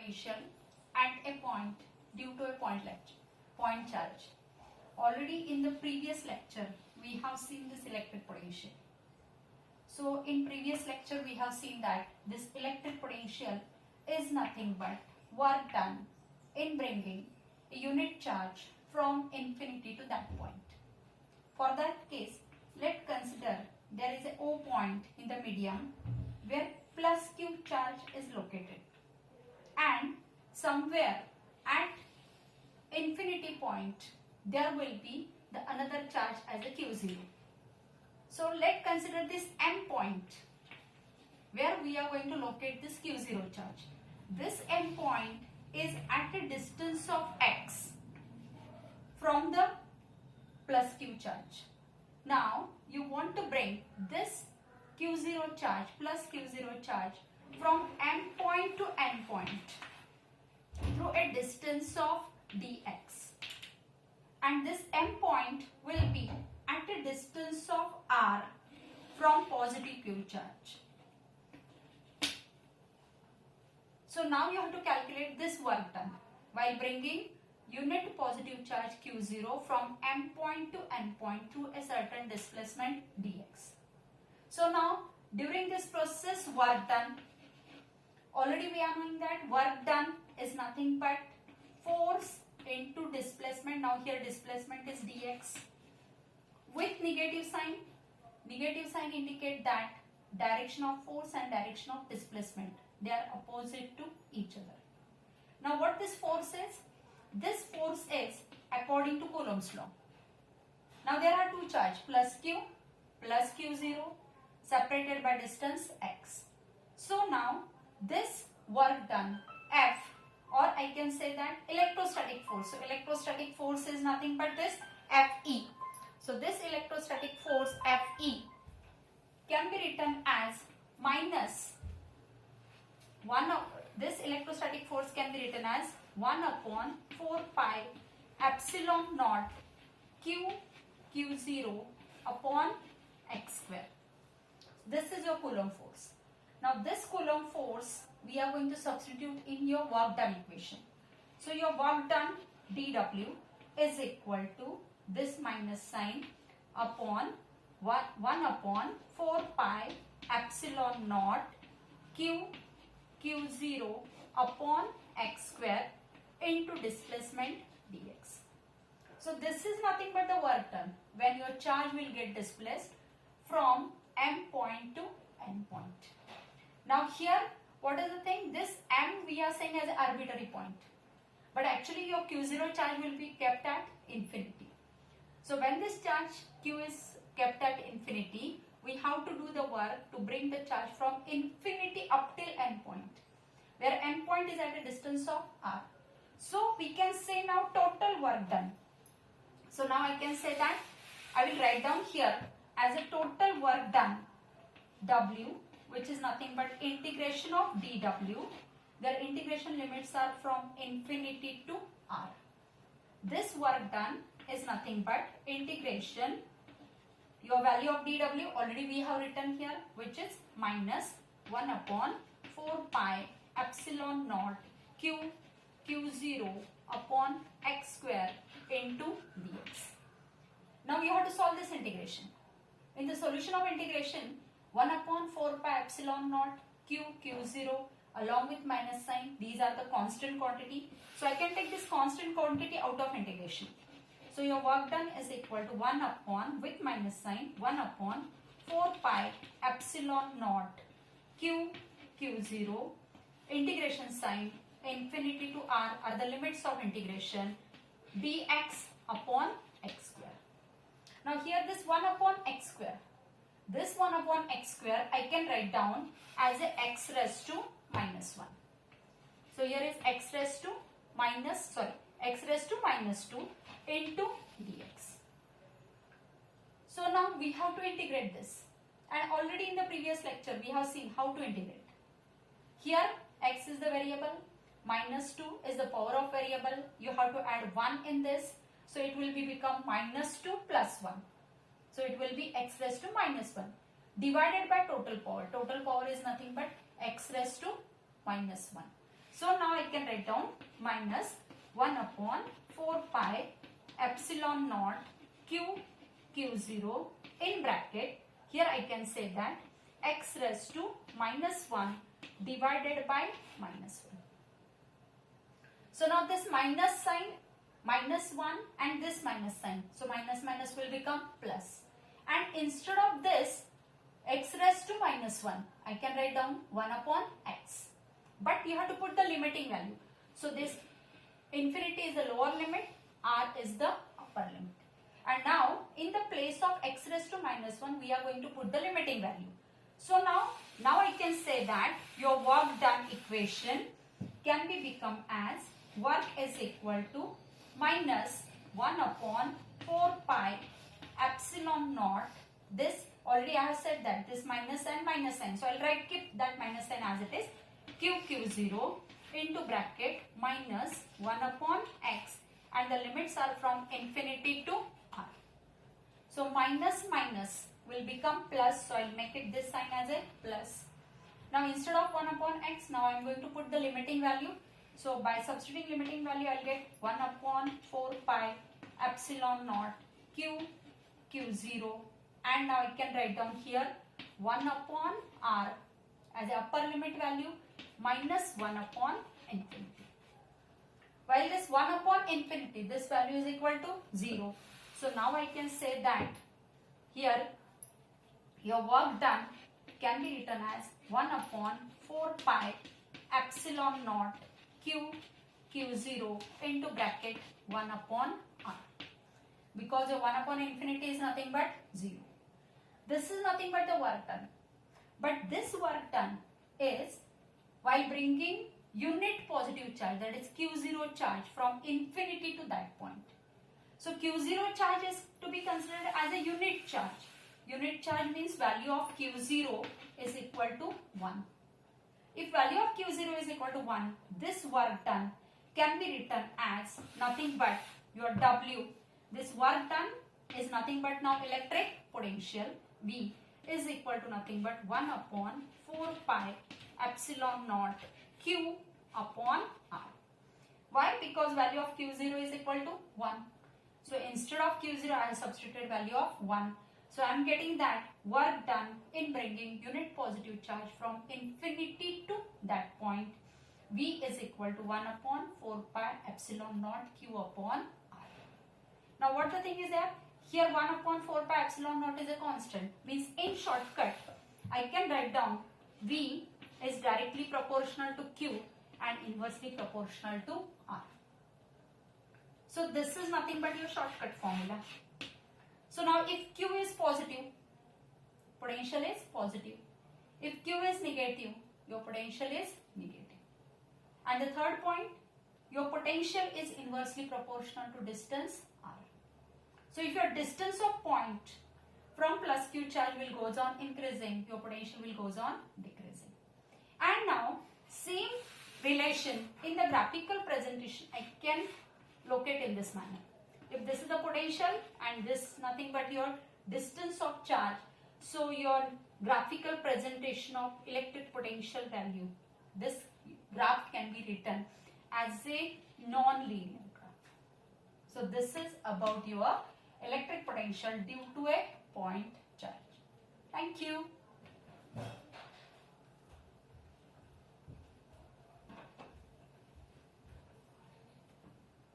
potential at a point due to a point charge. Already in the previous lecture we have seen this electric potential. So in previous lecture we have seen that this electric potential is nothing but work done in bringing a unit charge from infinity to that point. For that case, let's consider there is a O point in the medium where plus Q charge is located, and somewhere at infinity point there will be the another charge as a Q0. So let's consider this M point where we are going to locate this Q0 charge. This M point is at a distance of x from the plus Q charge. Now you want to bring this Q0 charge plus Q0 charge from M point to N point through a distance of dx, and this M point will be at a distance of r from positive Q charge. So now you have to calculate this work done while bringing unit positive charge Q0 from M point to N point through a certain displacement dx. So now during this process work done, already we are knowing that work done is nothing but force into displacement. Now here displacement is dx with negative sign. Negative sign indicate that direction of force and direction of displacement, they are opposite to each other. Now what this force is? This force is according to Coulomb's law. Now there are two charges, plus Q0 separated by distance x. So now this work done F, or I can say that electrostatic force. So electrostatic force is nothing but this Fe. So this electrostatic force Fe can be written as minus 1 of this electrostatic force can be written as 1 upon 4 pi epsilon naught Q0 upon x square. This is your Coulomb force. Now this Coulomb force we are going to substitute in your work done equation. So your work done dW is equal to this minus sign upon 1 upon 4 pi epsilon naught Q0 upon x square into displacement dx. So this is nothing but the work done when your charge will get displaced from M point to N point. Now here what is the thing? This M we are saying as an arbitrary point, but actually your Q0 charge will be kept at infinity. So when this charge Q is kept at infinity, we have to do the work to bring the charge from infinity up till N point, where N point is at a distance of r. So we can say now total work done. So now I can say that I will write down here as a total work done W, which is nothing but integration of dW. Their integration limits are from infinity to r. This work done is nothing but integration. Your value of dW already we have written here, which is minus 1 upon 4 pi epsilon naught Q0 upon x square into dx. Now you have to solve this integration. In the solution of integration, 1 upon 4 pi epsilon naught Q0 along with minus sign, these are the constant quantity. So I can take this constant quantity out of integration. So your work done is equal to 1 upon, with minus sign, 1 upon 4 pi epsilon naught Q0, integration sign, infinity to r are the limits of integration, dx upon x square. Now here this 1 upon x square, this 1 upon x square I can write down as a x raised to minus 1. So here is x raised to minus 2 into dx. So now we have to integrate this, and already in the previous lecture we have seen how to integrate. Here x is the variable, minus 2 is the power of variable. You have to add 1 in this, so it will become minus 2 plus 1. So it will be x raised to minus 1 divided by total power. Total power is nothing but x raised to minus 1. So now I can write down minus 1 upon 4 pi epsilon naught q0 in bracket. Here I can say that x raised to minus 1 divided by minus 1. So now this minus sign, minus 1 and this minus sign. So minus minus will become plus. And instead of this x raised to minus 1, I can write down 1 upon x. But you have to put the limiting value. So this infinity is the lower limit, r is the upper limit. And now in the place of x raised to minus 1, we are going to put the limiting value. So now I can say that your work done equation can be become as work is equal to minus 1 upon 4 pi epsilon naught. This already I have said that this minus and minus sign. So I will keep that minus sign as it is. q0 into bracket minus 1 upon x, and the limits are from infinity to r. So minus minus will become plus, so I will make it this sign as a plus. Now instead of 1 upon x, now I am going to put the limiting value. So by substituting limiting value, I will get 1 upon 4 pi epsilon naught q0, and now I can write down here 1 upon r as a upper limit value minus 1 upon infinity. While this 1 upon infinity, this value is equal to 0. So now I can say that here your work done can be written as 1 upon 4 pi epsilon naught q0 into bracket 1 upon r. Because your 1 upon infinity is nothing but 0. This is nothing but the work done. But this work done is while bringing unit positive charge, that is q0 charge, from infinity to that point. So q0 charge is to be considered as a unit charge. Unit charge means value of q0 is equal to 1. If value of q0 is equal to 1, this work done can be written as nothing but your W. This work done is nothing but now electric potential V is equal to nothing but 1 upon 4 pi epsilon naught Q upon R. Why? Because value of Q0 is equal to 1. So instead of Q0, I have substituted value of 1. So I am getting that work done in bringing unit positive charge from infinity to that point, V is equal to 1 upon 4 pi epsilon naught Q upon R. Now what the thing is there? Here 1 upon 4 pi epsilon naught is a constant. Means in shortcut, I can write down V is directly proportional to Q and inversely proportional to R. So this is nothing but your shortcut formula. So now if Q is positive, potential is positive. If Q is negative, your potential is negative. And the third point, your potential is inversely proportional to distance R. So if your distance of point from plus Q charge will goes on increasing, your potential will goes on decreasing. And now same relation in the graphical presentation I can locate in this manner. If this is the potential and this nothing but your distance of charge, so your graphical presentation of electric potential value, this graph can be written as a non-linear graph. So this is about your electric potential due to a point charge. Thank you.